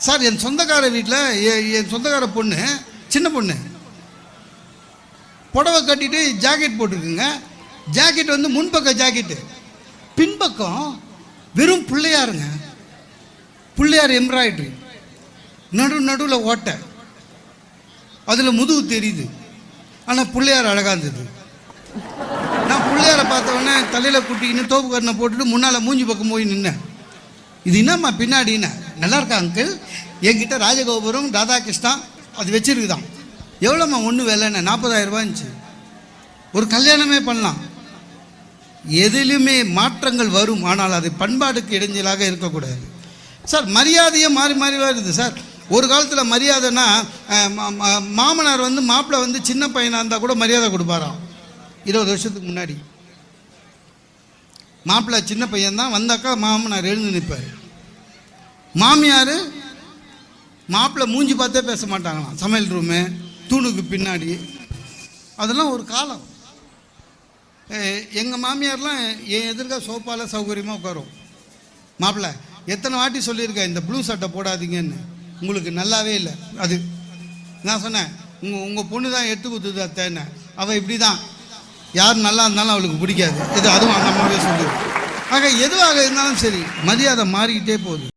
Sir என் சொந்தக்கார வீட்டில் என் சொந்தக்கார பொண்ணு, சின்ன பொண்ணு, புடவை கட்டிட்டு ஜாக்கெட் போட்டிருக்குங்க. ஜாக்கெட் வந்து முன்பக்கம் ஜாக்கெட்டு, பின்பக்கம் வெறும் பிள்ளையாருங்க. பிள்ளையார் எம்ப்ராய்டரி, நடுவில் ஓட்டை, அதில் முதுகு தெரியுது. ஆனால் பிள்ளையார் அழகாக இருந்தது. நான் பிள்ளையாரை பார்த்த உடனே தலையில் குட்டிக்கின்னு தோப்பு கண்ணை போட்டுட்டு முன்னால் மூஞ்சி பக்கம் போய் நின்னேன். இது என்னம்மா பின்னாடின்னு. நல்லா இருக்கா அங்கிள்? என்கிட்ட ராஜகோபுரம் ராதாகிருஷ்ணா அது வச்சிருக்குதான். எவ்வளோம்மா ஒன்று விலைன்னு? 40,000 ரூபாய் இருந்துச்சு. ஒரு கல்யாணமே பண்ணலாம். எதிலுமே மாற்றங்கள் வரும், ஆனால் அது பண்பாடுக்கு இடைஞ்சலாக இருக்கக்கூடாது. சார் மரியாதையே மாறி மாறி வருது சார். ஒரு காலத்தில் மரியாதைன்னா மாமனார் வந்து மாப்பிள்ளை வந்து சின்ன பையனாக இருந்தால் கூட மரியாதை கொடுப்பாராம். 20 வருஷத்துக்கு முன்னாடி மாப்பிள்ளை சின்ன பையன்தான் வந்தாக்கா மாமனார் எழுந்து நிற்பார். மாமியார் மாப்பிள்ளை மூஞ்சி பார்த்தே பேச மாட்டாங்களாம். சமையல் ரூமு, தூணுக்கு பின்னாடி. அதெல்லாம் ஒரு காலம். எங்கள் மாமியார்லாம் என் எதிர்க்க சோப்பால் சௌகரியமாக உட்காரும். மாப்பிள்ளை எத்தனை வாட்டி சொல்லியிருக்கேன் இந்த ப்ளூ சட்டை போடாதீங்கன்னு, உங்களுக்கு நல்லாவே இல்லை. அது நான் சொன்னேன், உங்கள் பொண்ணு தான் எட்டு குத்துது அத்தைன்னு. அவள் இப்படி தான், யார் நல்லா இருந்தாலும் அவளுக்கு பிடிக்காது. இது அதுவும் அந்த அம்மாவே சொல்லுது. ஆக எதுவாக இருந்தாலும் சரி, மரியாதை மாறிக்கிட்டே போகுது.